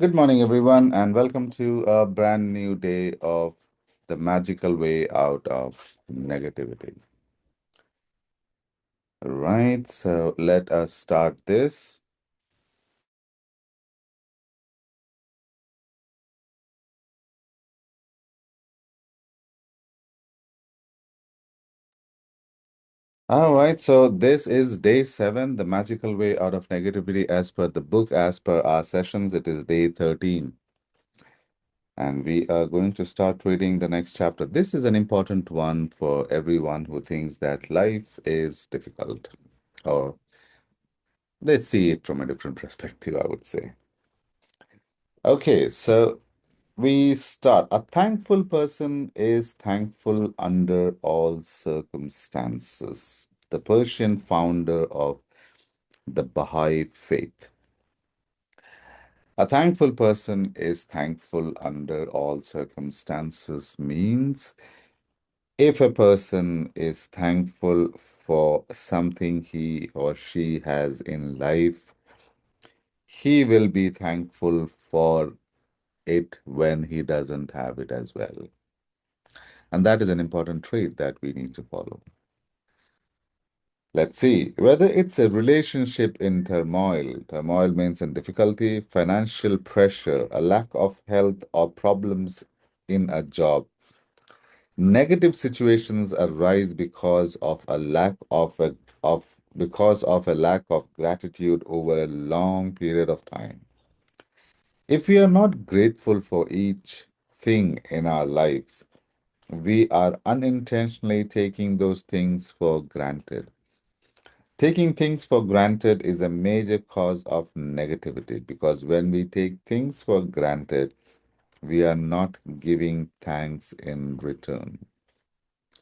Good morning, everyone, and welcome to a brand new day of the magical way out of negativity. Right, so let us start this. All right, so this is day seven, the magical way out of negativity, as per the book, as per our sessions. It is day 13, and we are going to start reading the next chapter. This is an important one for everyone who thinks that life is difficult, or they see it from a different perspective, I would say. Okay, so we start. A thankful person is thankful under all circumstances. The Persian founder of the Baha'i faith. A thankful person is thankful under all circumstances means if a person is thankful for something he or she has in life, he will be thankful for it when he doesn't have it as well. And that is an important trait that we need to follow. Let's see whether it's a relationship in turmoil. Turmoil means in difficulty, financial pressure, a lack of health, or problems in a job. Negative situations arise because of a lack of because of a lack of gratitude over a long period of time. If we are not grateful for each thing in our lives, we are unintentionally taking those things for granted. Taking things for granted is a major cause of negativity because when we take things for granted, we are not giving thanks in return.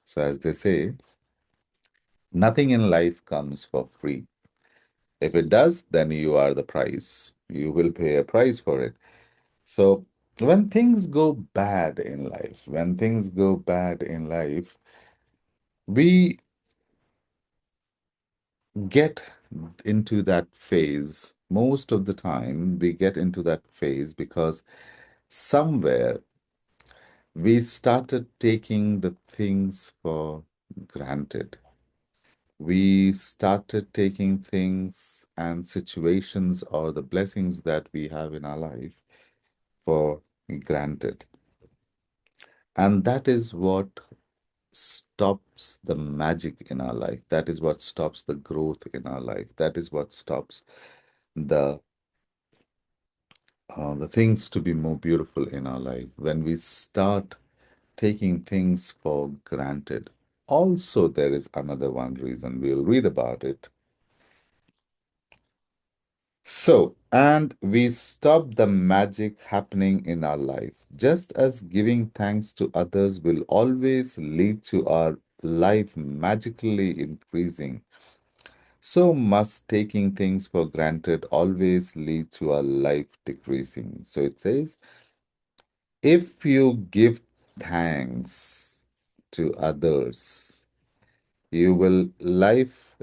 So, as they say, nothing in life comes for free. If it does, then you are the price. You will pay a price for it. So, when things go bad in life, we get into that phase. Most of the time, we get into that phase because somewhere we started taking the things for granted. We started taking things and situations or the blessings that we have in our life for granted. And that is what stops the magic in our life. That is what stops the growth in our life. That is what stops the the things to be more beautiful in our life when we start taking things for granted. Also, there is another one reason. We'll read about it. So, and we stop the magic happening in our life. Just as giving thanks to others will always lead to our life magically increasing, so must taking things for granted always lead to our life decreasing. So it says, if you give thanks to others, you will life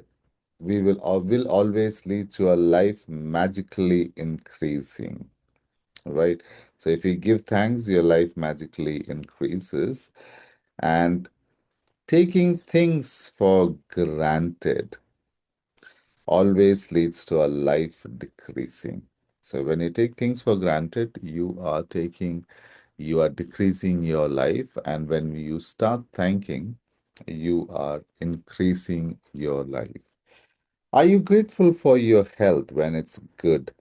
we will always lead to a life magically increasing, right? So if you give thanks, your life magically increases, and taking things for granted always leads to a life decreasing. So when you take things for granted, you are decreasing your life, and when you start thanking, you are increasing your life. Are you grateful for your health when it's good,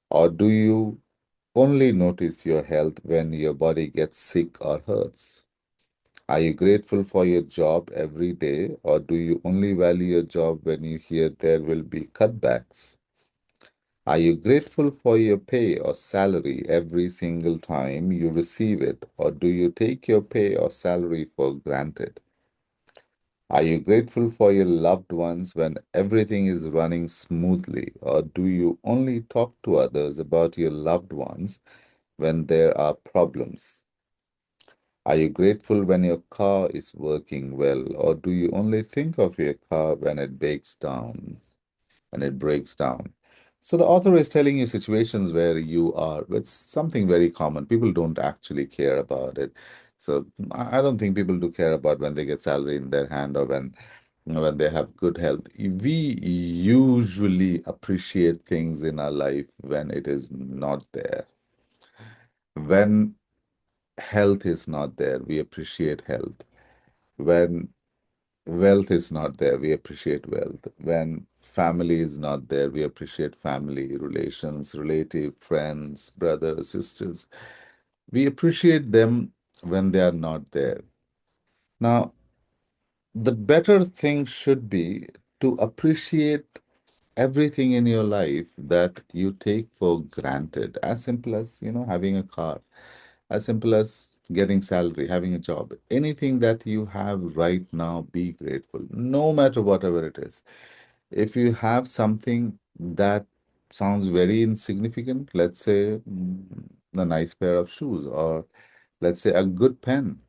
or do you only notice your health when your body gets sick or hurts? Are you grateful for your job every day, or do you only value your job when you hear there will be cutbacks? Are you grateful for your pay or salary every single time you receive it, or do you take your pay or salary for granted? Are you grateful for your loved ones when everything is running smoothly, or do you only talk to others about your loved ones when there are problems? Are you grateful when your car is working well, or do you only think of your car when it breaks down? When it breaks down. So the author is telling you situations where you are, it's something very common. People don't actually care about it. So I don't think people do care about when they get salary in their hand or when they have good health. We usually appreciate things in our life when it is not there. When health is not there, we appreciate health. When wealth is not there, we appreciate wealth. When family is not there, we appreciate family, relations, relative, friends, brothers, sisters. We appreciate them when they are not there. Now, the better thing should be to appreciate everything in your life that you take for granted. As simple as, having a car, as simple as getting salary, having a job. Anything that you have right now, be grateful, no matter whatever it is. If you have something that sounds very insignificant, let's say a nice pair of shoes, or let's say a good pen,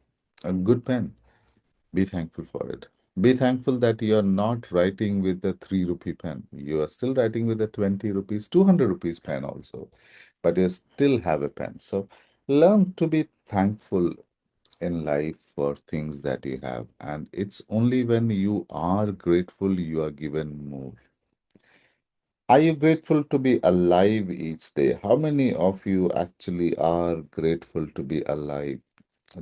be thankful for it. Be thankful that you are not writing with a 3 rupee pen. You are still writing with a 20 rupees, 200 rupees pen also, but you still have a pen. So learn to be thankful in life for things that you have. And it's only when you are grateful you are given more. Are you grateful to be alive each day? How many of you actually are grateful to be alive?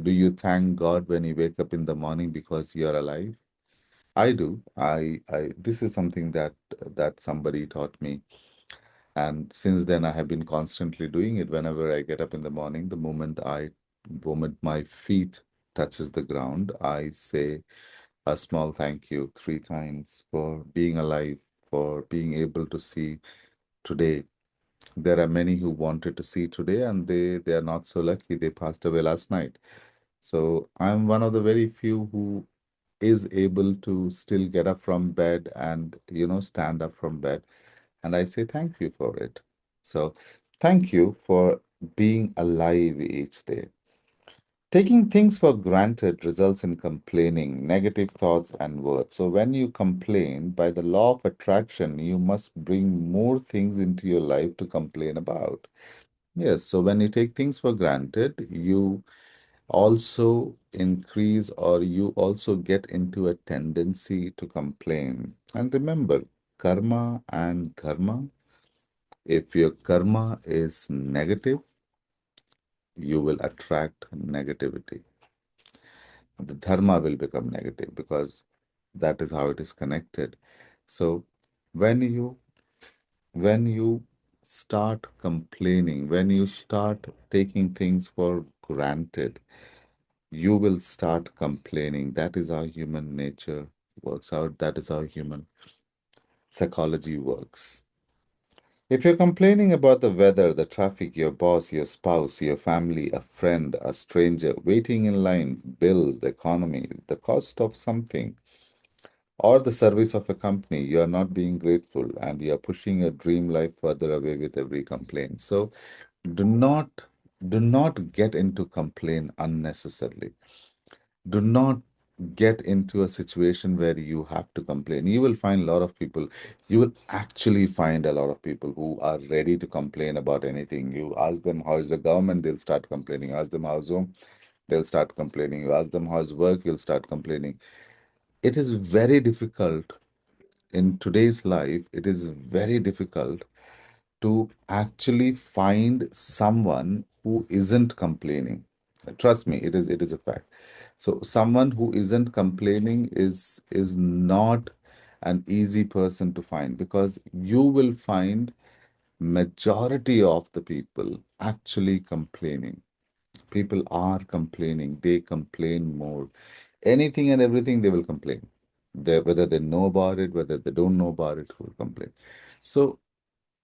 Do you thank God when you wake up in the morning because you're alive? I do. I this is something that somebody taught me, and since then I have been constantly doing it. Whenever I get up in the morning, the moment my feet touches the ground, I say a small thank you 3 times for being alive, for being able to see today. There are many who wanted to see today, and they are not so lucky. They passed away last night. So I'm one of the very few who is able to still get up from bed and stand up from bed, and I say thank you for it. So thank you for being alive each day. Taking things for granted results in complaining, negative thoughts, and words. So when you complain, by the law of attraction, you must bring more things into your life to complain about. Yes, so when you take things for granted, you also increase, or you also get into a tendency to complain. And remember, karma and dharma. If your karma is negative, you will attract negativity. The dharma will become negative because that is how it is connected. So when you when you start complaining, when you start taking things for granted, you will start complaining. That is how human nature works out. That is how human psychology works. If you're complaining about the weather, the traffic, your boss, your spouse, your family, a friend, a stranger, waiting in lines, bills, the economy, the cost of something, or the service of a company, you are not being grateful and you are pushing your dream life further away with every complaint. So do not do not get into complaint unnecessarily. Do not get into a situation where you have to complain. You will find a lot of people, you will actually find a lot of people who are ready to complain about anything. You ask them how is the government, they'll start complaining. Ask them how's home, they'll start complaining. You ask them how's work, you'll start complaining. It is very difficult in today's life, it is very difficult to actually find someone who isn't complaining. Trust me, it is a fact. So someone who isn't complaining is not an easy person to find, because you will find majority of the people actually complaining. People are complaining. They complain more. Anything and everything they will complain. Whether they know about it, whether they don't know about it, will complain. So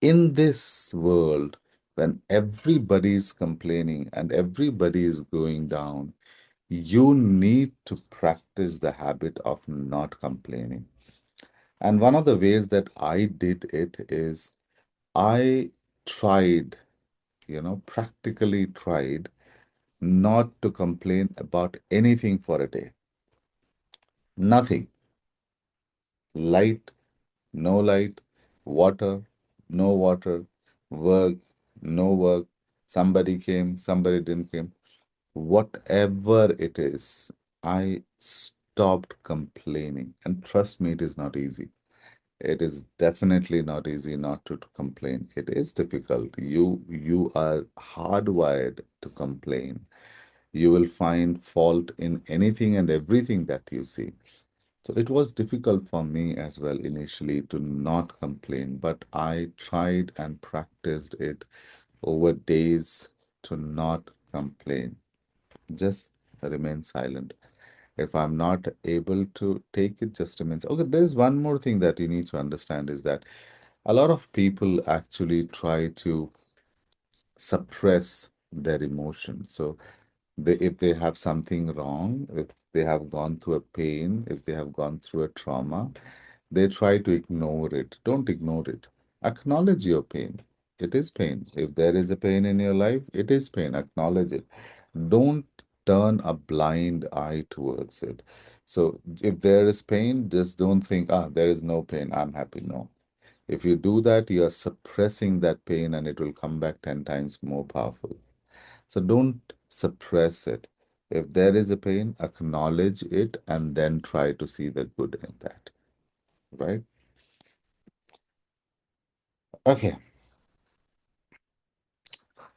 in this world, when everybody is complaining and everybody is going down, you need to practice the habit of not complaining. And one of the ways that I did it is I tried, practically tried not to complain about anything for a day. Nothing. Light, no light, water, no water, work, no work, somebody came, somebody didn't came. Whatever it is, I stopped complaining. And trust me, it is not easy. It is definitely not easy not to complain. It is difficult. You are hardwired to complain. You will find fault in anything and everything that you see. So it was difficult for me as well initially to not complain, but I tried and practiced it over days to not complain. Just remain silent. If I'm not able to take it, just remain. Okay, there's one more thing that you need to understand is that a lot of people actually try to suppress their emotions. So if they have something wrong, if they have gone through a pain, if they have gone through a trauma, they try to ignore it. Don't ignore it. Acknowledge your pain. It is pain. If there is a pain in your life, it is pain. Acknowledge it. Don't turn a blind eye towards it. So if there is pain, just don't think, there is no pain. I'm happy. No. If you do that, you are suppressing that pain and it will come back 10 times more powerful. So don't suppress it. If there is a pain, acknowledge it and then try to see the good in that, right? Okay.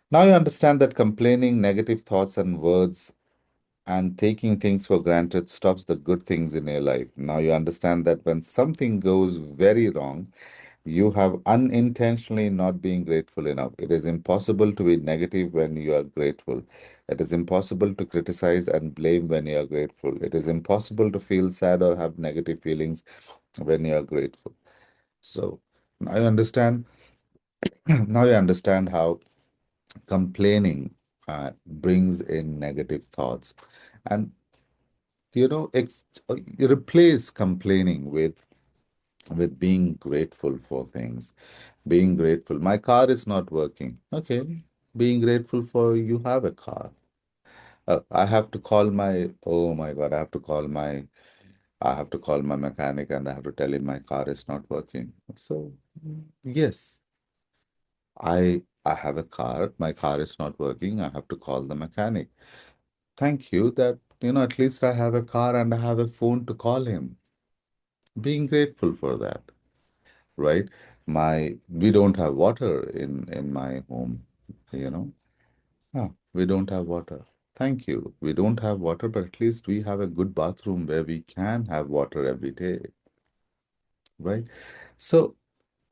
Now you understand that complaining, negative thoughts and words, and taking things for granted stops the good things in your life. Now you understand that when something goes very wrong, you have unintentionally not being grateful enough. It is impossible to be negative when you are grateful. It is impossible to criticize and blame when you are grateful. It is impossible to feel sad or have negative feelings when you are grateful. So now you understand, now you understand how complaining brings in negative thoughts. And you replace complaining with being grateful for things. Being grateful. My car is not working. Okay. Being grateful for you have a car. I have to call my, oh my God, I have to call my mechanic and I have to tell him my car is not working. So, yes, I have a car. My car is not working. I have to call the mechanic. Thank you that, at least I have a car and I have a phone to call him. Being grateful for that, right? We don't have water in my home, you know. We don't have water. Thank you. We don't have water, but at least we have a good bathroom where we can have water every day, right? So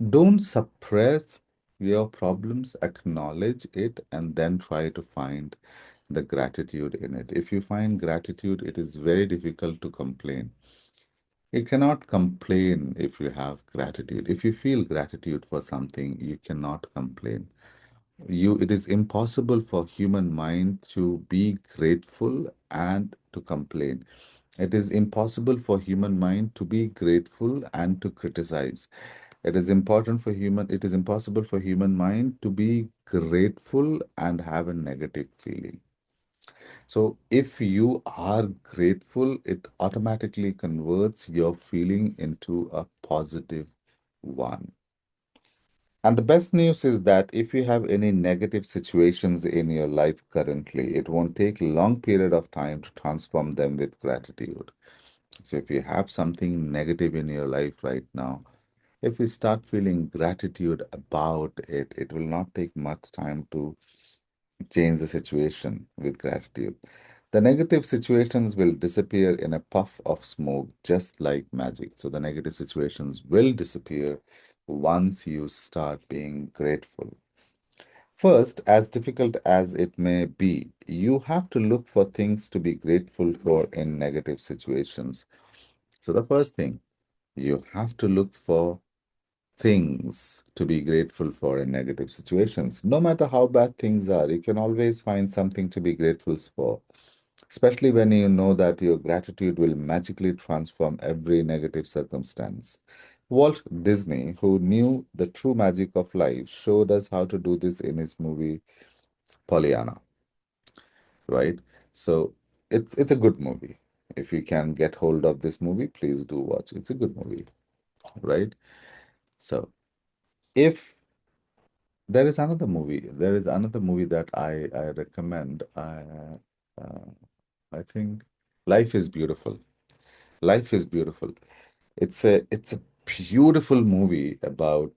don't suppress your problems, acknowledge it, and then try to find the gratitude in it. If you find gratitude, it is very difficult to complain. You cannot complain if you have gratitude. If you feel gratitude for something, you cannot complain. It is impossible for human mind to be grateful and to complain. It is impossible for human mind to be grateful and to criticize. It is impossible for human mind to be grateful and have a negative feeling. So if you are grateful, it automatically converts your feeling into a positive one. And the best news is that if you have any negative situations in your life currently, it won't take a long period of time to transform them with gratitude. So if you have something negative in your life right now, if you start feeling gratitude about it, it will not take much time to change the situation with gratitude. The negative situations will disappear in a puff of smoke, just like magic. So the negative situations will disappear once you start being grateful. First, as difficult as it may be, you have to look for things to be grateful for in negative situations. So the first thing, you have to look for things to be grateful for in negative situations. No matter how bad things are, you can always find something to be grateful for, especially when you know that your gratitude will magically transform every negative circumstance. Walt Disney, who knew the true magic of life, showed us how to do this in his movie Pollyanna, right? So it's a good movie. If you can get hold of this movie, please do watch. It's a good movie, right? So if There is another movie. There is another movie that I recommend. Uh, I think Life is Beautiful. Life is Beautiful. It's a beautiful movie about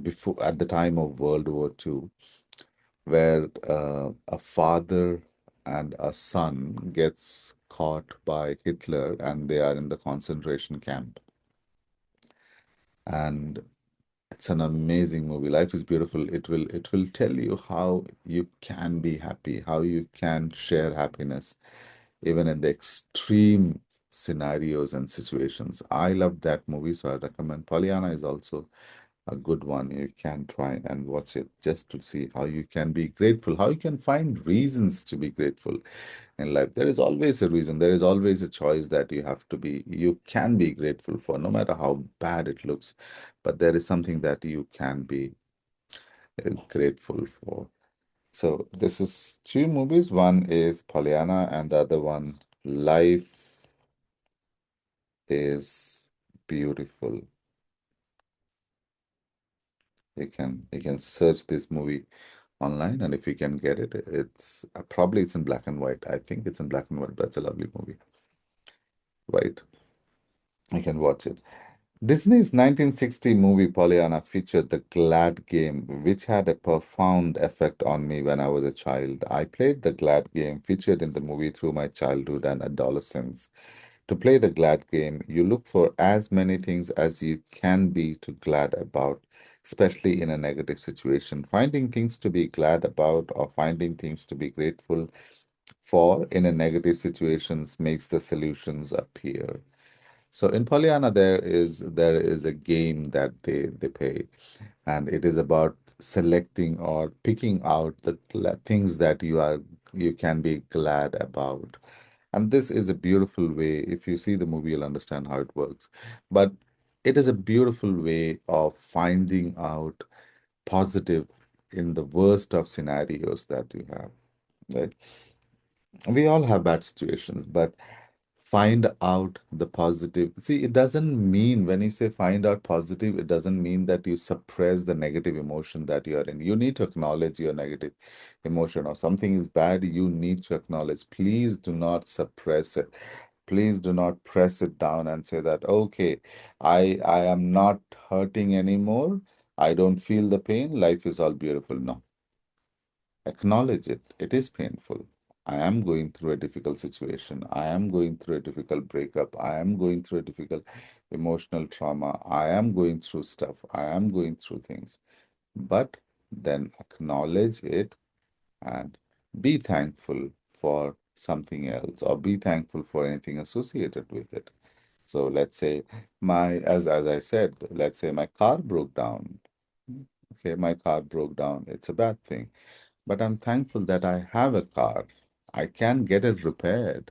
before at the time of World War II, where a father and a son gets caught by Hitler and they are in the concentration camp. And it's an amazing movie. Life is Beautiful. It will tell you how you can be happy, how you can share happiness, even in the extreme scenarios and situations. I love that movie, so I recommend. Pollyanna is also a good one. You can try and watch it just to see how you can be grateful, how you can find reasons to be grateful in life. There is always a reason, there is always a choice that you can be grateful for, no matter how bad it looks. But there is something that you can be grateful for. So, this is two movies. One is Pollyanna, and the other one, Life is Beautiful. You can search this movie online, and if you can get it, it's probably it's in black and white. I think it's in black and white, but it's a lovely movie, right? You can watch it. Disney's 1960 movie Pollyanna featured the Glad game, which had a profound effect on me when I was a child. I played the Glad game featured in the movie through my childhood and adolescence. To play the glad game, you look for as many things as you can be to glad about, especially in a negative situation. Finding things to be glad about or finding things to be grateful for in a negative situations makes the solutions appear. So in Pollyanna, there is a game that they play, and it is about selecting or picking out the things that you can be glad about. And this is a beautiful way. If you see the movie, you'll understand how it works. But it is a beautiful way of finding out positive in the worst of scenarios that you have. Right? We all have bad situations, but find out the positive. See, it doesn't mean when you say find out positive, it doesn't mean that you suppress the negative emotion that you are in. You need to acknowledge your negative emotion, or something is bad, you need to acknowledge. Please do not suppress it. Please do not press it down and say that, okay, I am not hurting anymore. I don't feel the pain. Life is all beautiful. No, acknowledge it. It is painful. I am going through a difficult situation. I am going through a difficult breakup. I am going through a difficult emotional trauma. I am going through stuff. I am going through things. But then acknowledge it and be thankful for something else, or be thankful for anything associated with it. So let's say as I said, let's say my car broke down. Okay, my car broke down. It's a bad thing. But I'm thankful that I have a car. I can get it repaired,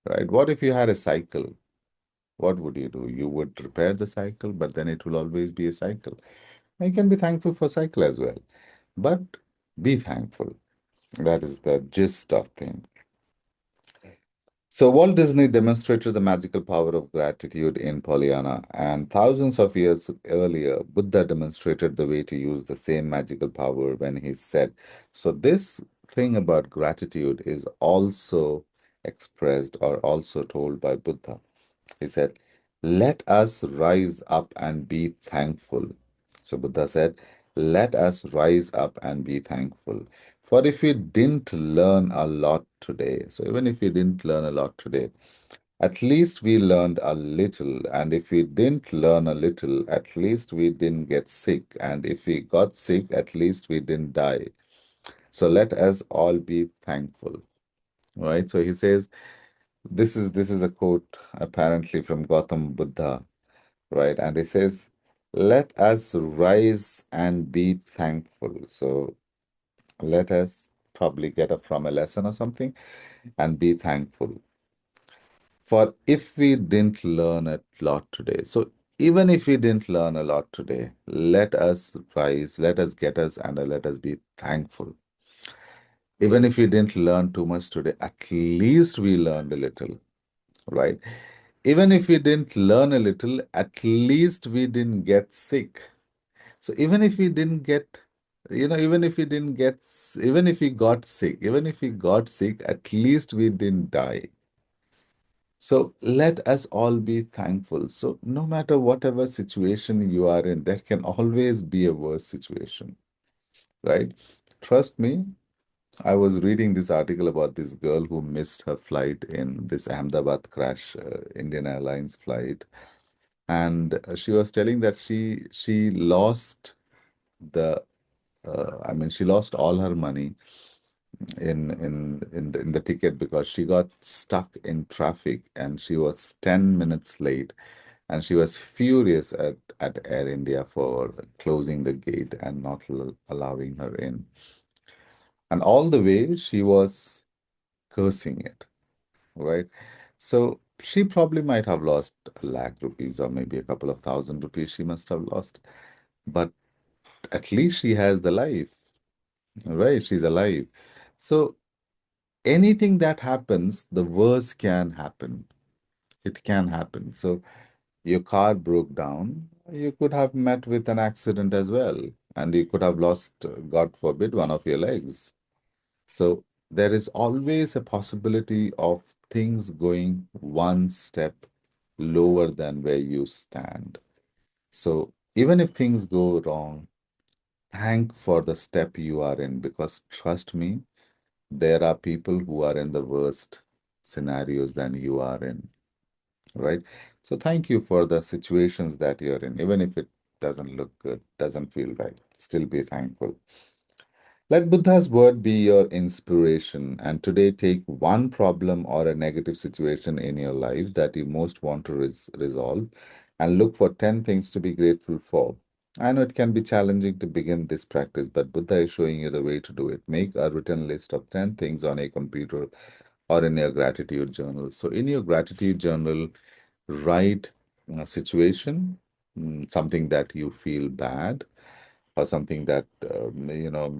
right? What if you had a cycle? What would you do? You would repair the cycle, but then it will always be a cycle. You can be thankful for cycle as well, but be thankful. That is the gist of thing. So Walt Disney demonstrated the magical power of gratitude in Pollyanna, and thousands of years earlier, Buddha demonstrated the way to use the same magical power when he said, so this thing about gratitude is also expressed or also told by Buddha. He said, let us rise up and be thankful. So Buddha said, let us rise up and be thankful. For if we didn't learn a lot today, so even if we didn't learn a lot today, at least we learned a little. And if we didn't learn a little, at least we didn't get sick. And if we got sick, at least we didn't die. So let us all be thankful. Right? So he says, this is a quote apparently from Gautam Buddha, right? And it says, let us rise and be thankful. So let us probably get up from a lesson or something and be thankful. For if we didn't learn a lot today, so even if we didn't learn a lot today, let us rise, let us get us, and let us be thankful. Even if we didn't learn too much today, at least we learned a little, right? Even if we didn't learn a little, at least we didn't get sick. So even if we didn't get, even if we didn't get, even if we got sick, even if we got sick, at least we didn't die. So let us all be thankful. So no matter whatever situation you are in, there can always be a worse situation, right? Trust me, I was reading this article about this girl who missed her flight in this Ahmedabad crash, Indian Airlines flight, and she was telling that she lost the I mean, she lost all her money in the ticket because she got stuck in traffic and she was 10 minutes late, and she was furious at Air India for closing the gate and not allowing her in. And all the way she was cursing it, right? So she probably might have lost a lakh rupees or maybe a couple of thousand rupees she must have lost. But at least she has the life, right? She's alive. So anything that happens, the worst can happen. It can happen. So your car broke down, you could have met with an accident as well, and you could have lost, God forbid, one of your legs. So there is always a possibility of things going one step lower than where you stand. So even if things go wrong, thank for the step you are in, because trust me, there are people who are in the worst scenarios than you are in, right? So thank you for the situations that you're in, even if it doesn't look good, doesn't feel right. Still be thankful. Let Buddha's word be your inspiration, and today take one problem or a negative situation in your life that you most want to resolve and look for 10 things to be grateful for. I know it can be challenging to begin this practice, but Buddha is showing you the way to do it. Make a written list of 10 things on a computer or in your gratitude journal. So, in your gratitude journal, write a situation, something that you feel bad, or something that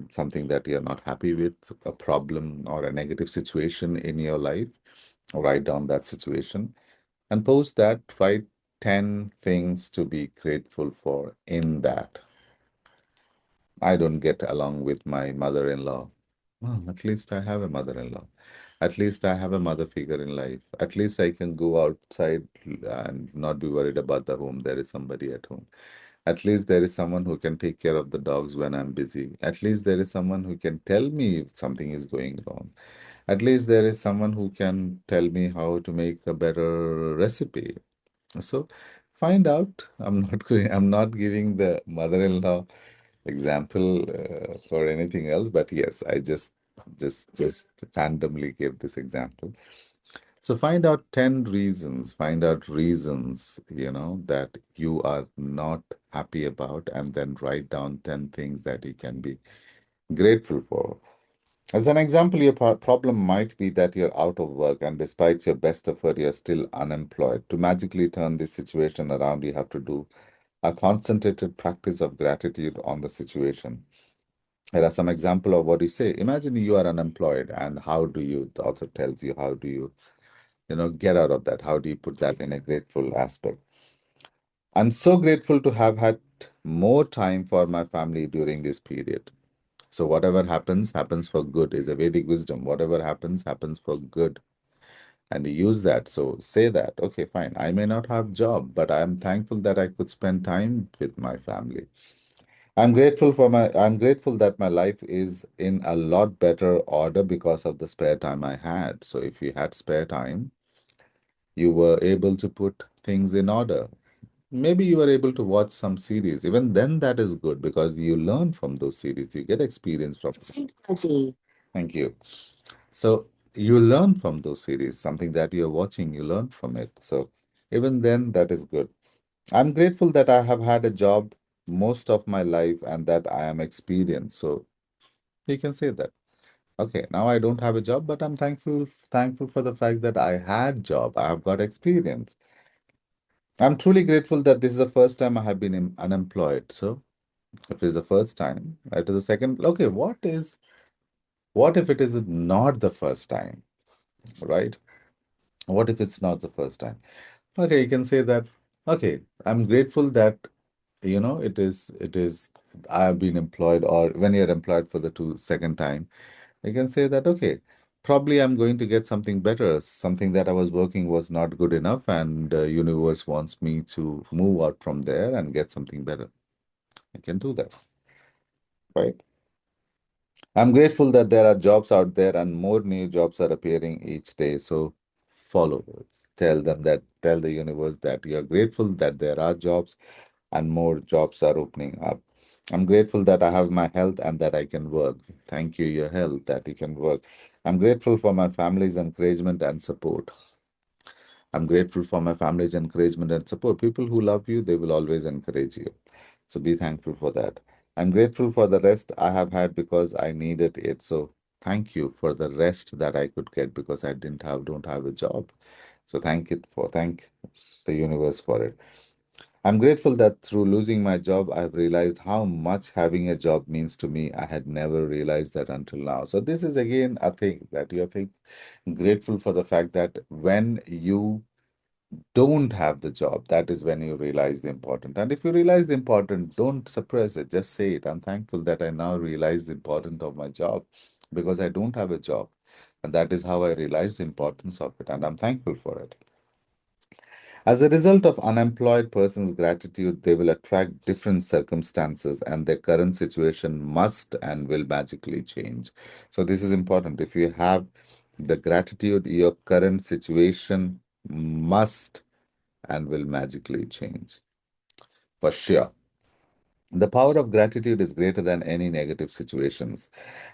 something that you're not happy with, a problem or a negative situation in your life. Write down that situation and post that. Write 10 things to be grateful for in that. I don't get along with my mother-in-law. Well, at least I have a mother-in-law. At least I have a mother figure in life. At least I can go outside and not be worried about the home. There is somebody at home. At least there is someone who can take care of the dogs when I'm busy. At least there is someone who can tell me if something is going wrong. At least there is someone who can tell me how to make a better recipe. So find out. I'm not giving the mother-in-law example for anything else, but yes, I just randomly gave this example. So find out 10 reasons, find out reasons, that you are not happy about, and then write down 10 things that you can be grateful for. As an example, your problem might be that you're out of work and despite your best effort, you're still unemployed. To magically turn this situation around, you have to do a concentrated practice of gratitude on the situation. Here are some example of what you say. Imagine you are unemployed, and how do you, the author tells you, how do you, get out of that? How do you put that in a grateful aspect? I'm so grateful to have had more time for my family during this period. So whatever happens, happens for good is a Vedic wisdom. Whatever happens, happens for good. And you use that. So say that, okay, fine. I may not have job, but I am thankful that I could spend time with my family. I'm grateful that my life is in a lot better order because of the spare time I had. So if you had spare time, you were able to put things in order. Maybe you were able to watch some series. Even then, that is good because you learn from those series. You get experience from them. Thank you. So you learn from those series, something that you're watching, you learn from it. So even then, that is good. I'm grateful that I have had a job most of my life and that I am experienced. So you can say that. Okay, now I don't have a job, but I'm thankful for the fact that I had job. I have got experience. I'm truly grateful that this is the first time I have been unemployed. So if it's the first time, it is the second. Okay, what if it is not the first time, right? What if it's not the first time? Okay, you can say that. Okay, I'm grateful that it is I've been employed, or when you're employed for the second time, you can say that, okay, probably I'm going to get something better. Something that I was working was not good enough, and universe wants me to move out from there and get something better. I can do that, right? I'm grateful that there are jobs out there and more new jobs are appearing each day. So follow it. Tell the universe that you're grateful that there are jobs and more jobs are opening up. I'm grateful that I have my health and that I can work. Thank you, your health, that you can work. I'm grateful for my family's encouragement and support. I'm grateful for my family's encouragement and support. People who love you, they will always encourage you. So be thankful for that. I'm grateful for the rest I have had because I needed it. So thank you for the rest that I could get because I don't have a job. So thank the universe for it. I'm grateful that through losing my job, I've realized how much having a job means to me. I had never realized that until now. So this is again a thing that you're grateful for the fact that when you don't have the job, that is when you realize the important. And if you realize the important, don't suppress it. Just say it. I'm thankful that I now realize the importance of my job because I don't have a job. And that is how I realize the importance of it. And I'm thankful for it. As a result of unemployed person's gratitude, they will attract different circumstances and their current situation must and will magically change. So this is important. If you have the gratitude, your current situation must and will magically change. For sure. The power of gratitude is greater than any negative situations,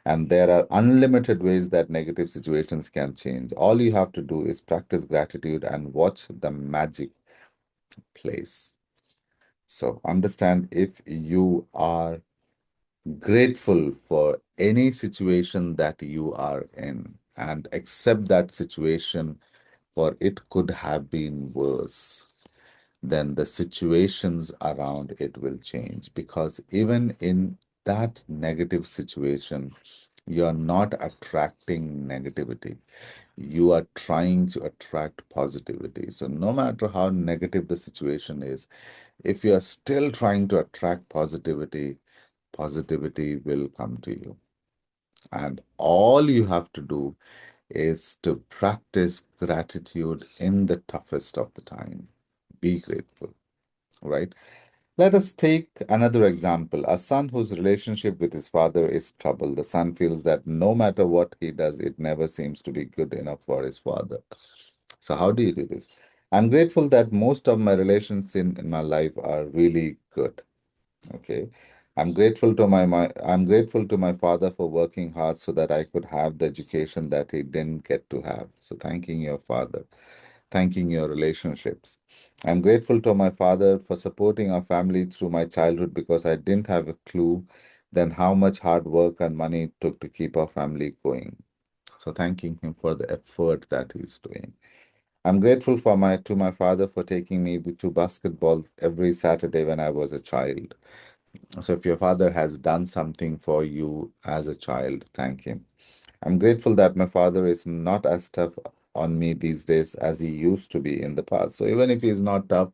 and there are unlimited ways that negative situations can change. All you have to do is practice gratitude and watch the magic place. So, understand if you are grateful for any situation that you are in and accept that situation, for it could have been worse, then the situations around it will change. Because even in that negative situation, you are not attracting negativity. You are trying to attract positivity. So, no matter how negative the situation is, if you are still trying to attract positivity, positivity will come to you. And all you have to do is to practice gratitude in the toughest of the time. Be grateful, right? Let us take another example. A son whose relationship with his father is troubled. The son feels that no matter what he does, it never seems to be good enough for his father. So, how do you do this? I'm grateful that most of my relations in my life are really good. Okay. I'm grateful to my father for working hard so that I could have the education that he didn't get to have. So thanking your father, thanking your relationships. I'm grateful to my father for supporting our family through my childhood because I didn't have a clue then how much hard work and money it took to keep our family going. So thanking him for the effort that he's doing. I'm grateful for my to my father for taking me to basketball every Saturday when I was a child. So if your father has done something for you as a child, thank him. I'm grateful that my father is not as tough on me these days as he used to be in the past. So even if he's not tough,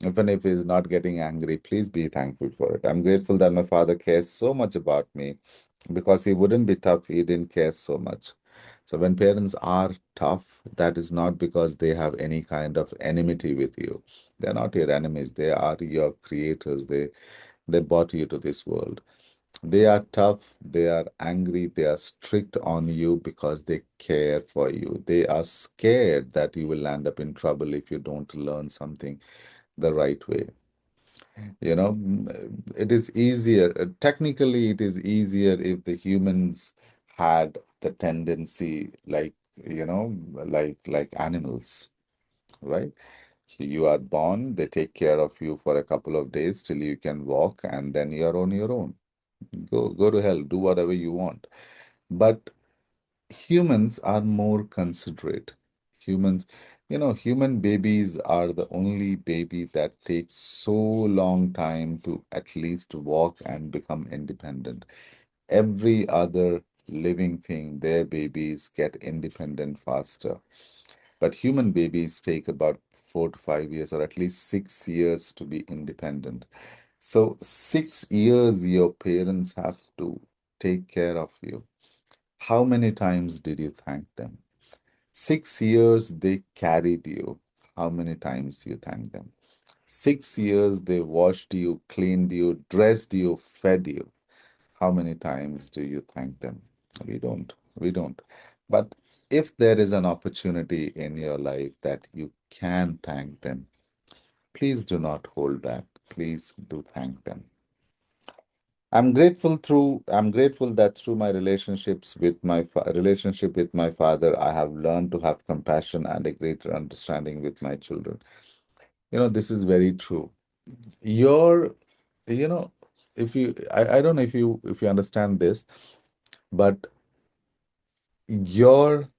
even if he's not getting angry, please be thankful for it. I'm grateful that my father cares so much about me because he wouldn't be tough, he didn't care so much. So when parents are tough, that is not because they have any kind of enmity with you. They're not your enemies, they are your creators. They brought you to this world. They are tough, they are angry, they are strict on you because they care for you. They are scared that you will land up in trouble if you don't learn something the right way. It is easier, technically, it is easier if the humans had the tendency like animals, right? You are born, they take care of you for a couple of days till you can walk, and then you're on your own. Go to hell, do whatever you want. But humans are more considerate. Humans, human babies are the only baby that takes so long time to at least walk and become independent. Every other living thing, their babies get independent faster. But human babies take about 4 to 5 years or at least 6 years to be independent. So 6 years your parents have to take care of you. How many times did you thank them? 6 years they carried you. How many times you thank them? 6 years they washed you, cleaned you, dressed you, fed you. How many times do you thank them? We don't. We don't. But if there is an opportunity in your life that you can thank them, please do not hold back. Please do thank them. I'm grateful that through my relationships with my relationship with my father, I have learned to have compassion and a greater understanding with my children. This is very true. Your, you know, if you, I don't know if you understand this, but your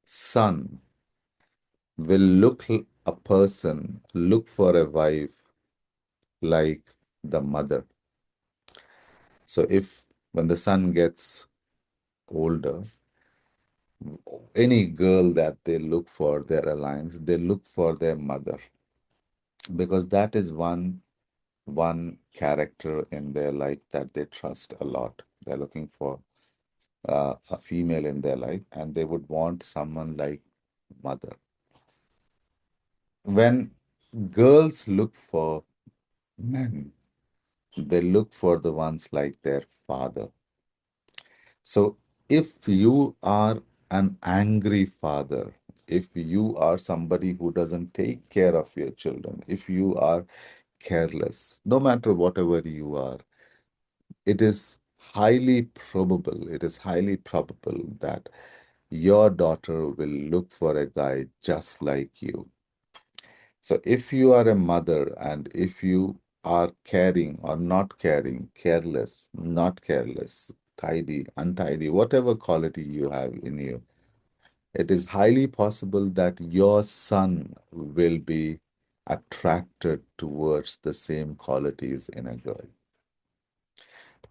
son will a person look for a wife like the mother. So if when the son gets older, any girl that they look for their alliance, they look for their mother because that is one character in their life that they trust a lot. They're looking for a female in their life, and they would want someone like mother. When girls look for men, they look for the ones like their father. So if you are an angry father, if you are somebody who doesn't take care of your children, if you are careless, no matter whatever you are, it is highly probable that your daughter will look for a guy just like you. So if you are a mother and if you are caring or not caring, careless, not careless, tidy, untidy, whatever quality you have in you, it is highly possible that your son will be attracted towards the same qualities in a girl.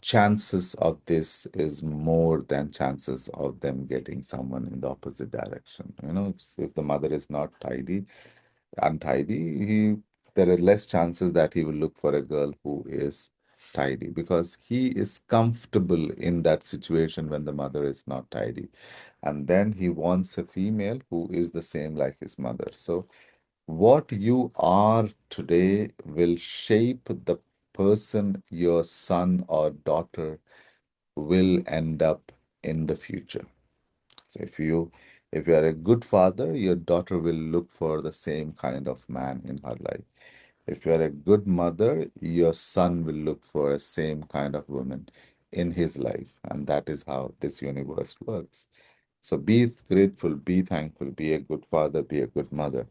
Chances of this is more than chances of them getting someone in the opposite direction. If the mother is not untidy, there are less chances that he will look for a girl who is tidy because he is comfortable in that situation when the mother is not tidy. And then he wants a female who is the same like his mother. So what you are today will shape the person your son or daughter will end up in the future. So if you are a good father, your daughter will look for the same kind of man in her life. If you are a good mother, your son will look for a same kind of woman in his life. And that is how this universe works. So be grateful, be thankful, be a good father, be a good mother.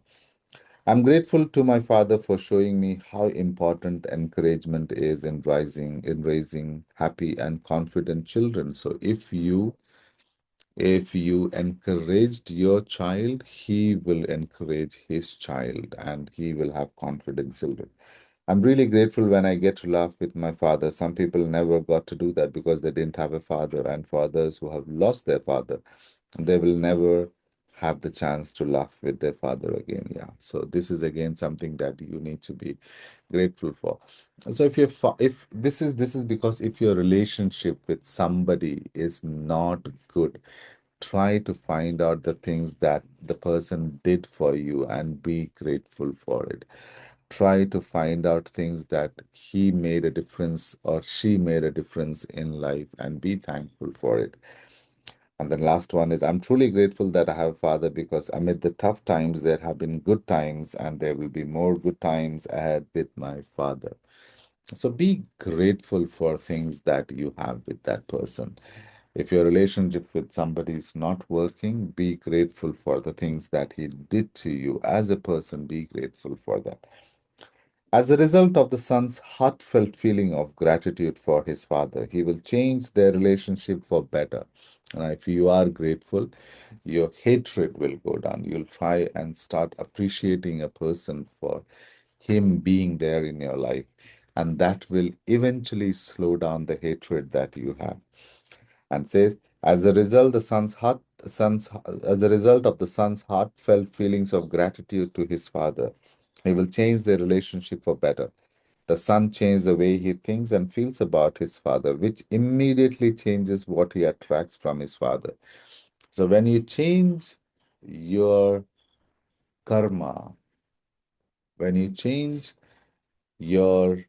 I'm grateful to my father for showing me how important encouragement is in raising happy and confident children. So if you encouraged your child, he will encourage his child and he will have confident children. I'm really grateful when I get to laugh with my father. Some people never got to do that because they didn't have a father, and fathers who have lost their father, they will never have the chance to laugh with their father again. Yeah. So this is again something that you need to be grateful for. So if this is because if your relationship with somebody is not good, try to find out the things that the person did for you and be grateful for it. Try to find out things that he made a difference or she made a difference in life and be thankful for it. And the last one is I'm truly grateful that I have a father because amid the tough times, there have been good times and there will be more good times ahead with my father. So be grateful for things that you have with that person. If your relationship with somebody is not working, be grateful for the things that he did to you as a person. Be grateful for that. As a result of the son's heartfelt feeling of gratitude for his father, he will change their relationship for better. And if you are grateful, your hatred will go down. You'll try and start appreciating a person for him being there in your life. And that will eventually slow down the hatred that you have. And says, as a result of the son's heartfelt feelings of gratitude to his father, he will change their relationship for better. The son changed the way he thinks and feels about his father, which immediately changes what he attracts from his father. So when you change your karma, when you change your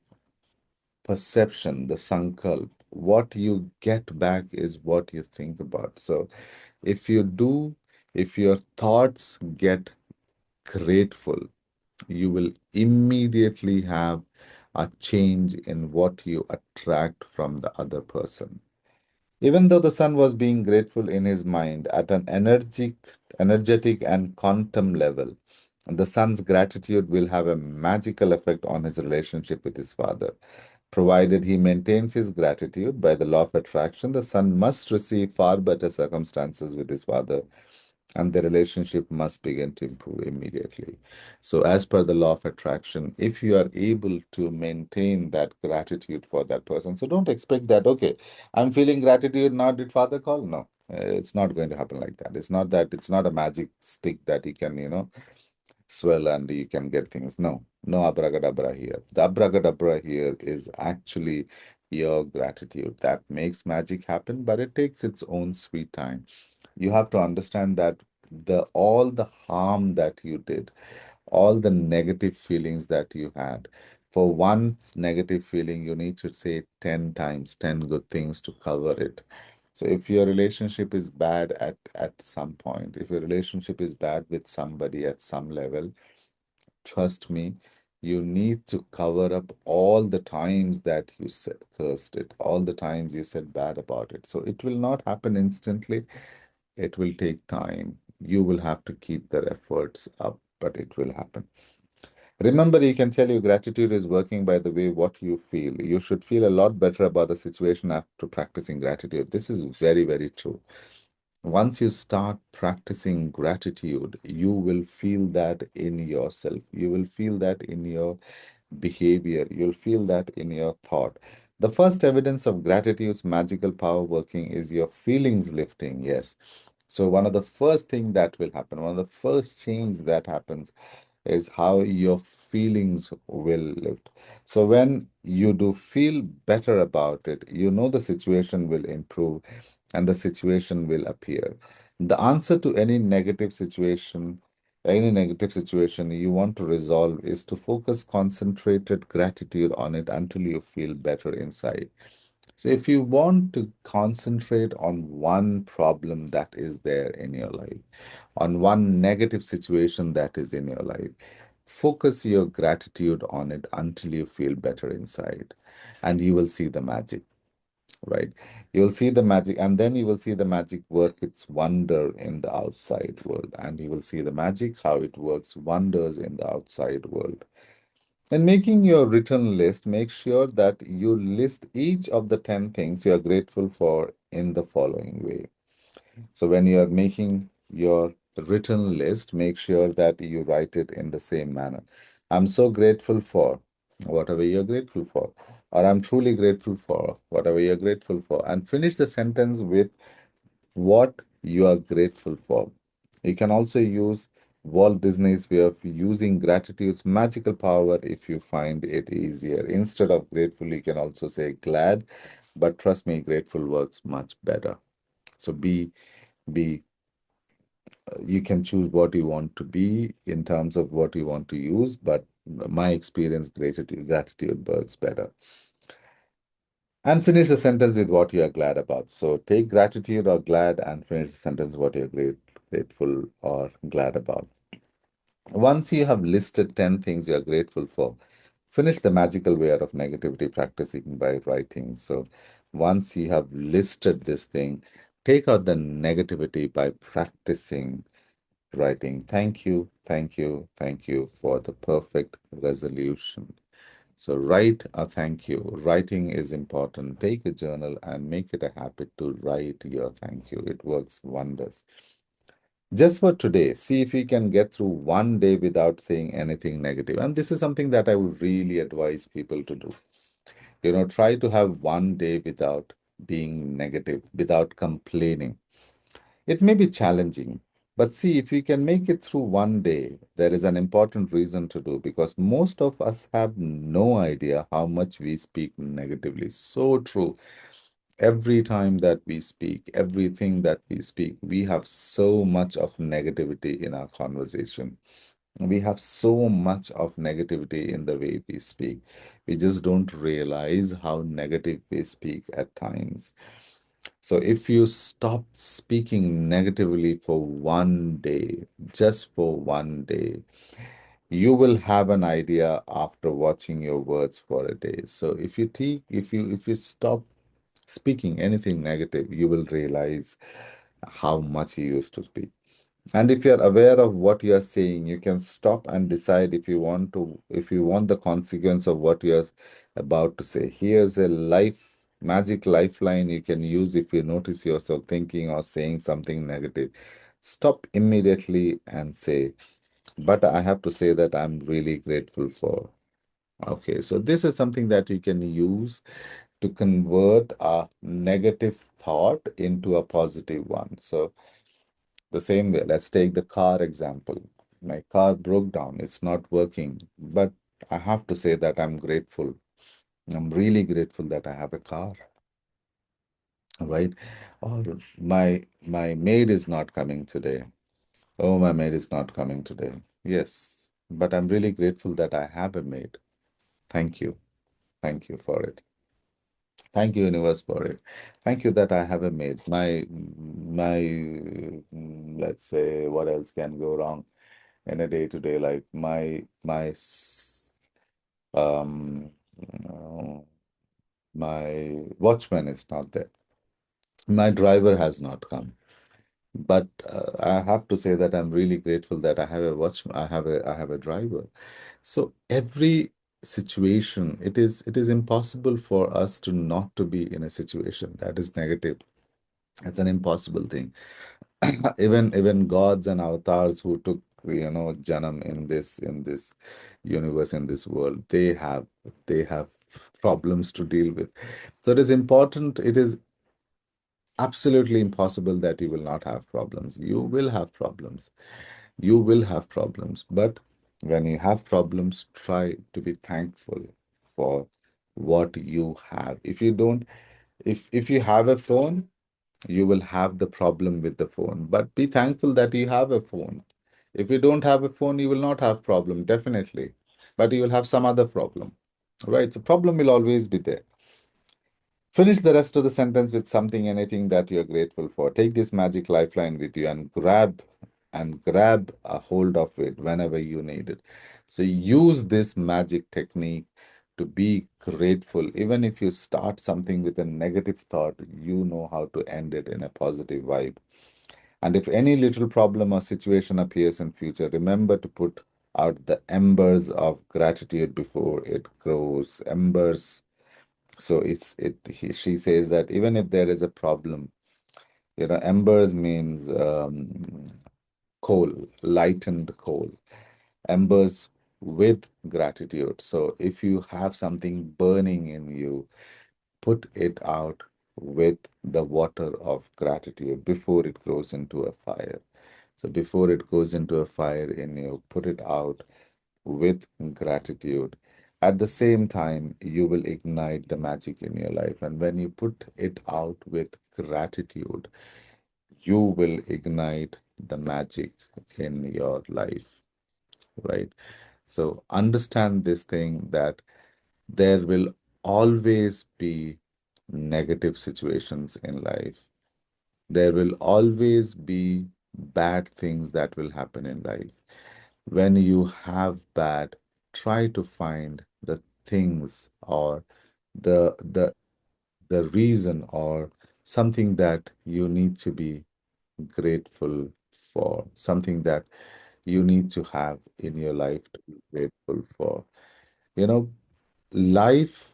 perception, the sankalp, what you get back is what you think about. So if you do, if your thoughts get grateful, you will immediately have a change in what you attract from the other person. Even though the son was being grateful in his mind at an energetic and quantum level, the son's gratitude will have a magical effect on his relationship with his father. Provided he maintains his gratitude by the law of attraction, the son must receive far better circumstances with his father, and the relationship must begin to improve immediately. So, as per the law of attraction, if you are able to maintain that gratitude for that person, so don't expect that, okay, I'm feeling gratitude now, did father call? No. It's not going to happen like that. It's not that, it's not a magic stick that you can, swell and you can get things. No, no abracadabra here. The abracadabra here is actually your gratitude that makes magic happen, but it takes its own sweet time. You have to understand that the all the harm that you did, all the negative feelings that you had, for one negative feeling, you need to say 10 times 10 good things to cover it. So if your relationship is bad at some point, if your relationship is bad with somebody at some level, trust me, you need to cover up all the times that you said, cursed it, all the times you said bad about it. So it will not happen instantly. It will take time. You will have to keep their efforts up, but it will happen. Remember, you can tell you gratitude is working by the way what you feel. You should feel a lot better about the situation after practicing gratitude. This is very, very true. Once you start practicing gratitude, you will feel that in yourself. You will feel that in your behavior. You'll feel that in your thought. The first evidence of gratitude's magical power working is your feelings lifting. Yes. So one of the first thing that will happen, one of the first change that happens is how your feelings will lift. So when you do feel better about it, you know the situation will improve and the situation will appear. The answer to any negative situation you want to resolve is to focus concentrated gratitude on it until you feel better inside. So if you want to concentrate on one problem that is there in your life, on one negative situation that is in your life, focus your gratitude on it until you feel better inside, and you will see the magic, right? You'll see the magic, and then you will see the magic work its wonder in the outside world, and you will see the magic how it works wonders in the outside world. In making your written list, make sure that you list each of the 10 things you are grateful for in the following way. So, when you are making your written list, make sure that you write it in the same manner. I'm so grateful for whatever you're grateful for, or I'm truly grateful for whatever you're grateful for, and finish the sentence with what you are grateful for. You can also use Walt Disney's way of using gratitude's magical power if you find it easier. Instead of grateful, you can also say glad, but trust me, grateful works much better. So be you can choose what you want to be in terms of what you want to use, but my experience, gratitude works better. And finish the sentence with what you are glad about. So take gratitude or glad and finish the sentence what you're grateful or glad about. Once you have listed 10 things you're grateful for, finish the magical way out of negativity practicing by writing. So once you have listed this thing, take out the negativity by practicing writing. Thank you, thank you, thank you for the perfect resolution. So write a thank you. Writing is important. Take a journal and make it a habit to write your thank you. It works wonders. Just for today, see if you can get through one day without saying anything negative. And this is something that I would really advise people to do. Try to have one day without being negative, without complaining. It may be challenging, But see, if we can make it through one day, there is an important reason to do because most of us have no idea how much we speak negatively. So true. Every time that we speak, everything that we speak, we have so much of negativity in our conversation. We have so much of negativity in the way we speak. We just don't realize how negative we speak at times. So if you stop speaking negatively for one day, just for one day, you will have an idea after watching your words for a day. So if you stop speaking anything negative, you will realize how much you used to speak. And if you're aware of what you're saying, you can stop and decide if you want the consequence of what you're about to say. Here's a magic lifeline you can use if you notice yourself thinking or saying something negative. Stop immediately and say, but I have to say that I'm really grateful for. Okay, so this is something that you can use to convert a negative thought into a positive one. So the same way, let's take the car example. My car broke down, it's not working, but I have to say that I'm grateful. I'm really grateful that I have a car, right? Or my maid is not coming today. Oh, my maid is not coming today. Yes, but I'm really grateful that I have a maid. Thank you. Thank you for it. Thank you, universe, for it. Thank you that I have a maid. Let's say, what else can go wrong in a day-to-day life? Um, uh, my watchman is not there. My driver has not come. But I have to say that I'm really grateful that I have a watchman. I have a driver. So every situation, it is impossible for us to not to be in a situation that is negative. It's an impossible thing. Even gods and avatars who took janam in this universe, in this world, they have problems to deal with. So it is important. It is absolutely impossible that you will not have problems. You will have problems. You will have problems. But when you have problems, try to be thankful for what you have. If you have a phone, you will have the problem with the phone. But be thankful that you have a phone. If you don't have a phone, you will not have problem, definitely. But you will have some other problem. Right? So problem will always be there. Finish the rest of the sentence with something, anything that you're grateful for. Take this magic lifeline with you and grab a hold of it whenever you need it. So use this magic technique to be grateful. Even if you start something with a negative thought, you know how to end it in a positive vibe. And if any little problem or situation appears in future, remember to put out the embers of gratitude before it grows. Embers, so she says that even if there is a problem, embers means coal, lightened coal, embers with gratitude. So if you have something burning in you, put it out with the water of gratitude before it grows into a fire. So before it goes into a fire in you, put it out with gratitude. At the same time, you will ignite the magic in your life. And when you put it out with gratitude, you will ignite the magic in your life, right? So understand this thing that there will always be negative situations in life. There will always be bad things that will happen in life. When you have bad, try to find the things or the the reason or something that you need to be grateful for, something that you need to have in your life to be grateful for. You know, life,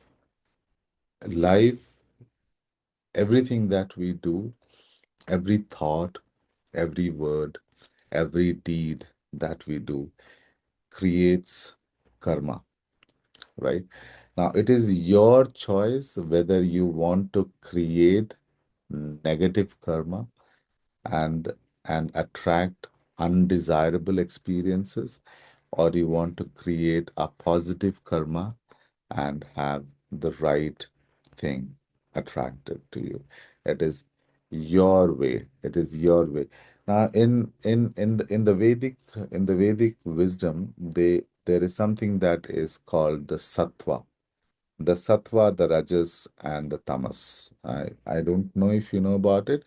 life, everything that we do, every thought, every word, every deed that we do creates karma, right? Now, it is your choice whether you want to create negative karma and and attract undesirable experiences, or you want to create a positive karma and have the right thing attracted to you. It is your way. It is your way. Now, in the Vedic wisdom, there is something that is called the sattva, the rajas, and the tamas. I don't know if you know about it,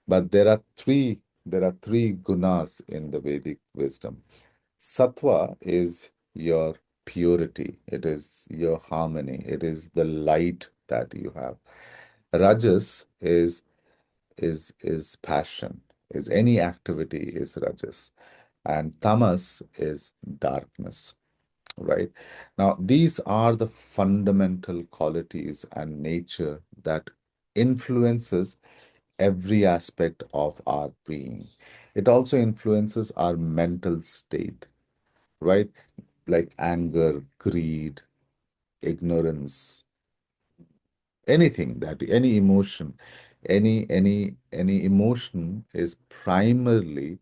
but there are three gunas in the Vedic wisdom. Sattva is your purity, it is your harmony, it is the light that you have. Rajas is passion, is any activity is rajas, and tamas is darkness, right? Now, these are the fundamental qualities and nature that influences every aspect of our being. It also influences our mental state, right? Like anger, greed, ignorance, anything that any emotion is primarily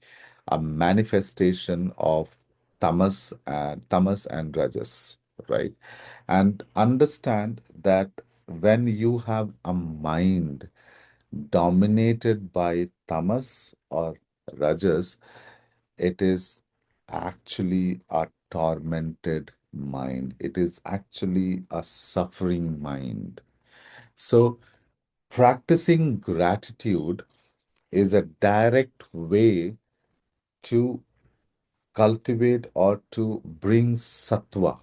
a manifestation of tamas and rajas, right? And understand that when you have a mind dominated by tamas or rajas, it is actually a tormented mind. It is actually a suffering mind. So, practicing gratitude is a direct way to cultivate or to bring sattva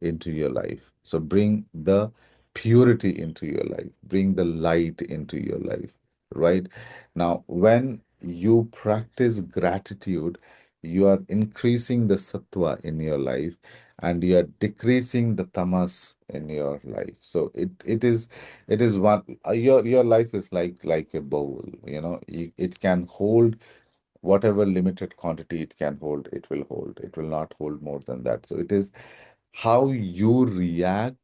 into your life. So bring the purity into your life, bring the light into your life, right? Now, when you practice gratitude, you are increasing the sattva in your life and you are decreasing the tamas in your life. So it is one your life is like a bowl, you know, it can hold whatever limited quantity it can hold, it will hold. It will not hold more than that. So it is how you react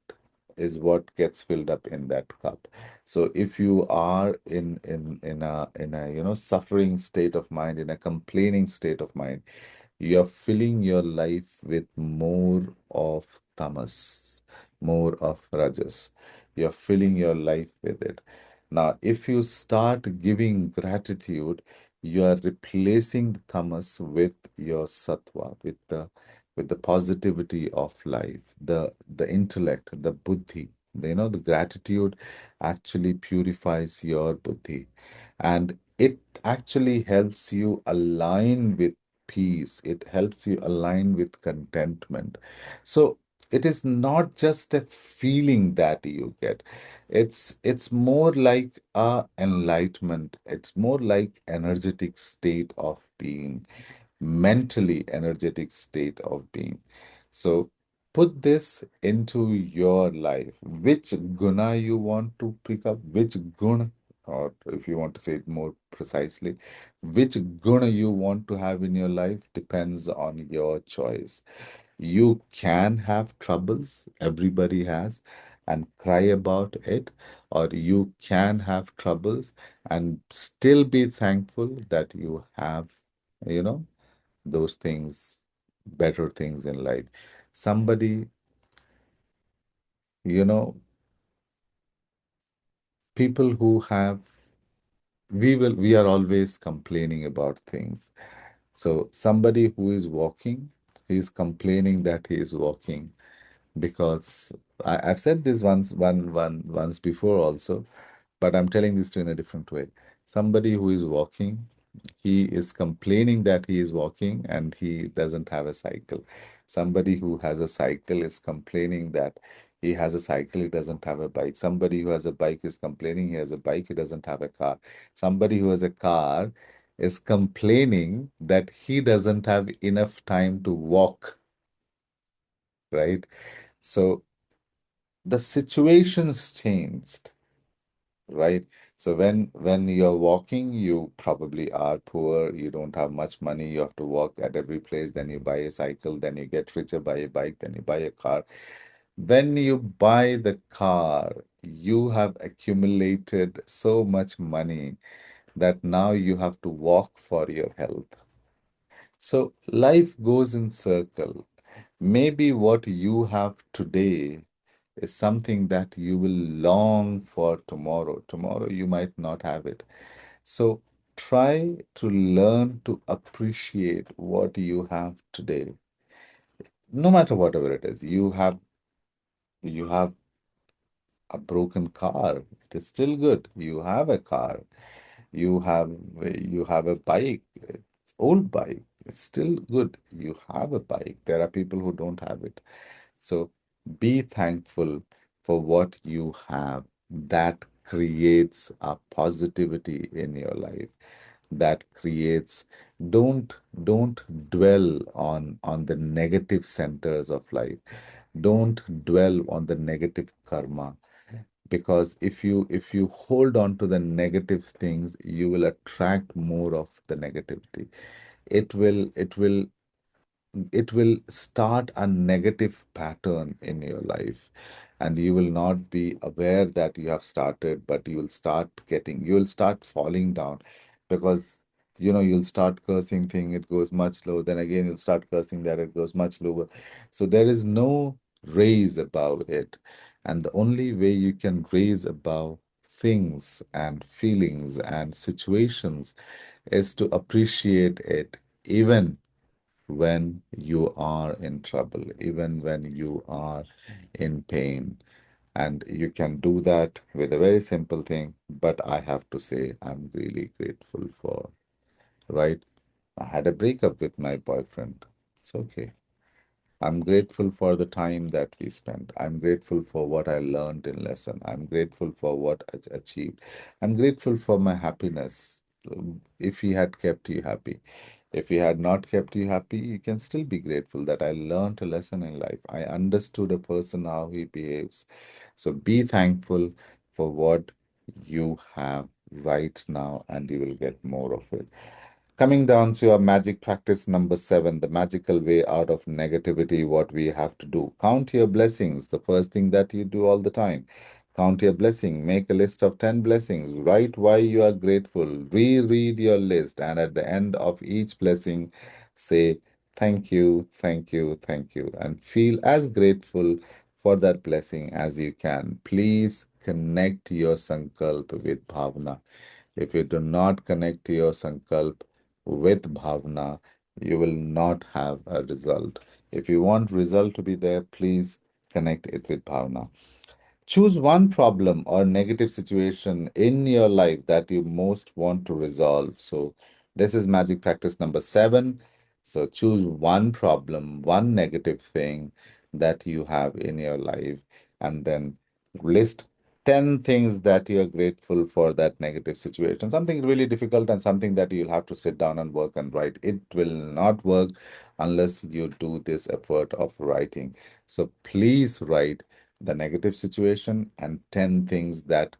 is what gets filled up in that cup. So if you are in a suffering state of mind, in a complaining state of mind, you're filling your life with more of tamas, more of rajas. You're filling your life with it. Now, if you start giving gratitude, you are replacing the tamas with your sattva, with the positivity of life, the intellect, the buddhi. The gratitude actually purifies your buddhi, and it actually helps you align with peace. It helps you align with contentment. So it is not just a feeling that you get. It's more like a enlightenment. It's more like energetic state of being, mentally energetic state of being. So put this into your life. Which guna you want to pick up, which guna, or if you want to say it more precisely, which guna you want to have in your life depends on your choice. You can have troubles, everybody has, and cry about it, or you can have troubles and still be thankful that you have, you know, those things, better things in life. Somebody, you know, people who have, we are always complaining about things. So somebody who is walking, he is complaining that he is walking because I've said this once before also, but I'm telling this to you in a different way. Somebody who is walking, he is complaining that he is walking and he doesn't have a cycle. Somebody who has a cycle is complaining that he has a cycle, he doesn't have a bike. Somebody who has a bike is complaining he has a bike, he doesn't have a car. Somebody who has a car is complaining that he doesn't have enough time to walk, right? So the situations changed, right? So when you're walking, you probably are poor, you don't have much money, you have to walk at every place, then you buy a cycle, then you get richer, buy a bike, then you buy a car. When you buy the car, you have accumulated so much money that now you have to walk for your health. So life goes in circle. Maybe what you have today is something that you will long for tomorrow. Tomorrow you might not have it. So try to learn to appreciate what you have today. No matter whatever it is, you have a broken car. It is still good. You have a car. You have you have a bike. It's old bike. It's still good. You have a bike. There are people who don't have it. So be thankful for what you have. That creates a positivity in your life. That creates, don't dwell on the negative centers of life. Don't dwell on the negative karma, because if you hold on to the negative things, you will attract more of the negativity. It will start a negative pattern in your life, and you will not be aware that you have started, but you will start falling down, because you'll start cursing thing, it goes much lower, then again you'll start cursing that, it goes much lower. So there is no raise above it, and the only way you can raise above things and feelings and situations is to appreciate it, even when you are in trouble, even when you are in pain. And you can do that with a very simple thing. But I have to say, I'm really grateful for, right? I had a breakup with my boyfriend. It's okay. I'm grateful for the time that we spent. I'm grateful for what I learned in lesson. I'm grateful for what I achieved. I'm grateful for my happiness. If he had kept you happy, if he had not kept you happy, you can still be grateful that I learned a lesson in life. I understood a person how he behaves. So be thankful for what you have right now, and you will get more of it. Coming down to our magic practice number 7, the magical way out of negativity, what we have to do. Count your blessings, the first thing that you do all the time. Count your blessing, make a list of 10 blessings, write why you are grateful, reread your list, and at the end of each blessing, say thank you, thank you, thank you, and feel as grateful for that blessing as you can. Please connect your sankalp with bhavana. If you do not connect your sankalp with bhavana, you will not have a result. If you want result to be there, please connect it with bhavana. Choose one problem or negative situation in your life that you most want to resolve. So, this is magic practice number 7. So, choose one problem, one negative thing that you have in your life, and then list 10 things that you're grateful for that negative situation. Something really difficult and something that you'll have to sit down and work and write. It will not work unless you do this effort of writing. So, please write the negative situation and 10 things that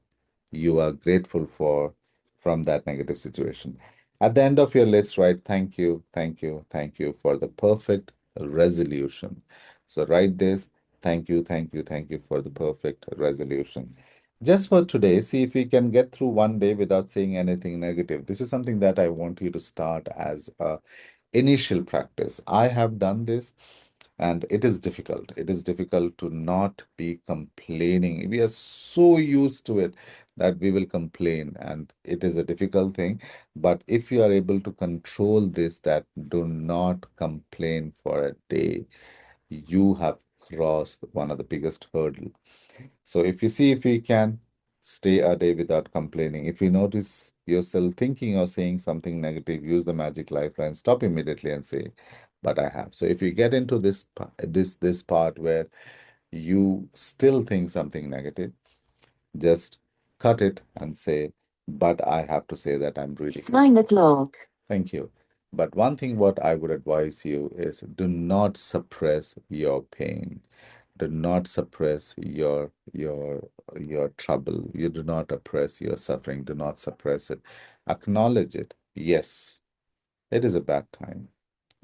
you are grateful for from that negative situation. At the end of your list, write thank you, thank you, thank you for the perfect resolution. So write this thank you, thank you, thank you for the perfect resolution. Just for today, see if we can get through one day without saying anything negative. This is something that I want you to start as a initial practice. I have done this, and it is difficult. It is difficult to not be complaining. We are so used to it that we will complain, and it is a difficult thing. But if you are able to control this, that do not complain for a day, you have crossed one of the biggest hurdle. So if you see if you can stay a day without complaining, if you notice yourself thinking or saying something negative, use the magic lifeline, stop immediately and say, but I have. So if you get into this part where you still think something negative, just cut it and say, but I have to say that I'm really. It's 9 o'clock. Thank you. But one thing what I would advise you is do not suppress your pain. Do not suppress your trouble. You do not oppress your suffering. Do not suppress it. Acknowledge it. Yes, it is a bad time.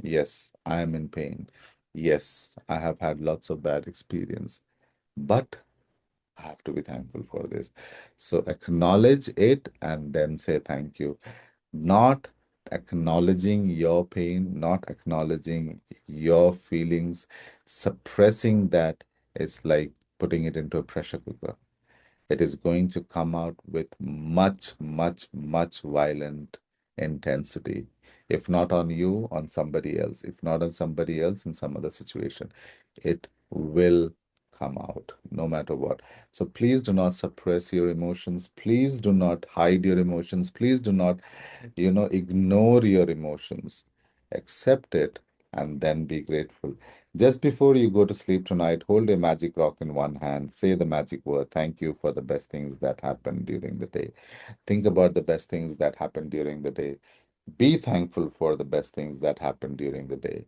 Yes, I am in pain. Yes, I have had lots of bad experience. But I have to be thankful for this. So acknowledge it and then say thank you. Not acknowledging your pain, not acknowledging your feelings, suppressing that is like putting it into a pressure cooker. It is going to come out with much, much, much violent intensity. If not on you, on somebody else. If not on somebody else, in some other situation, it will come out no matter what. So please do not suppress your emotions. Please do not hide your emotions. Please do not, ignore your emotions. Accept it and then be grateful. Just before you go to sleep tonight, hold a magic rock in one hand. Say the magic word, thank you for the best things that happened during the day. Think about the best things that happened during the day. Be thankful for the best things that happened during the day.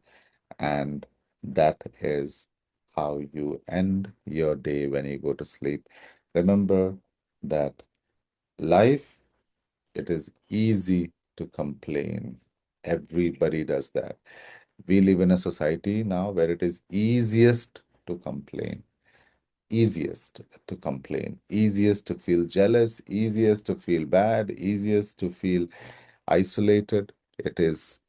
And that is how you end your day when you go to sleep. Remember that life, it is easy to complain. Everybody does that. We live in a society now where it is easiest to complain, easiest to feel jealous, easiest to feel bad, easiest to feel isolated. It is,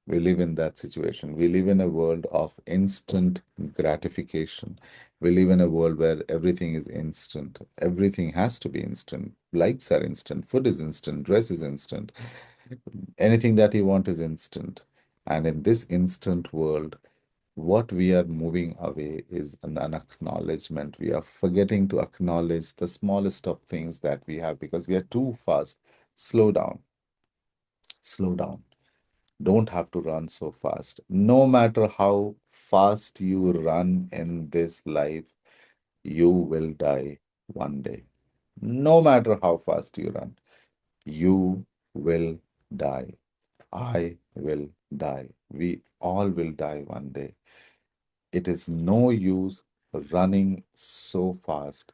we live in that situation. We live in a world of instant gratification. We live in a world where everything is instant. Everything has to be instant. Likes are instant, food is instant, dress is instant. Anything that you want is instant. And in this instant world, what we are moving away is an acknowledgement. We are forgetting to acknowledge the smallest of things that we have because we are too fast. Slow down, slow down. Don't have to run so fast. No matter how fast you run in this life, you will die one day. No matter how fast you run, you will die. I will die. We all will die one day. It is no use running so fast.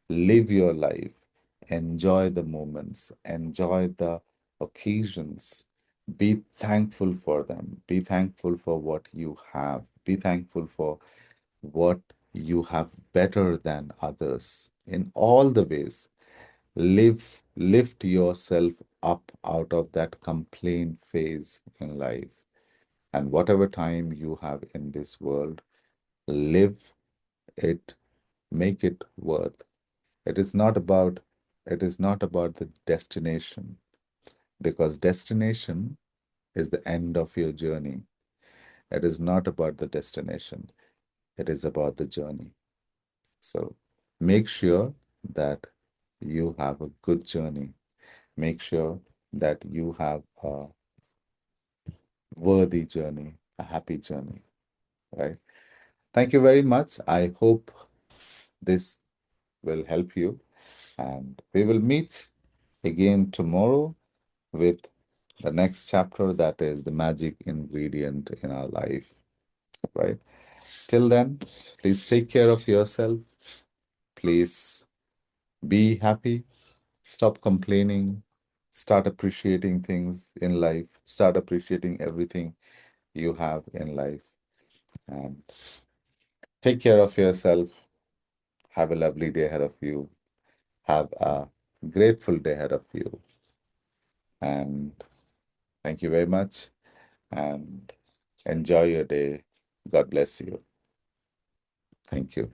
Live your life. Enjoy the moments. Enjoy the occasions. Be thankful for them. Be thankful for what you have. Be thankful for what you have better than others in all the ways. Lift yourself up out of that complaint phase in life. And whatever time you have in this world, live it, make it worth. It is not about it is not about the destination, because destination is the end of your journey. It is not about the destination. It is about the journey. So make sure that you have a good journey. Make sure that you have a worthy journey, a happy journey, right? Thank you very much. I hope this will help you. And we will meet again tomorrow with the next chapter, that is the magic ingredient in our life, right? Till then, please take care of yourself. Please be happy. Stop complaining. Start appreciating things in life. Start appreciating everything you have in life. And take care of yourself. Have a lovely day ahead of you. Have a grateful day ahead of you. And thank you very much. And enjoy your day. God bless you. Thank you.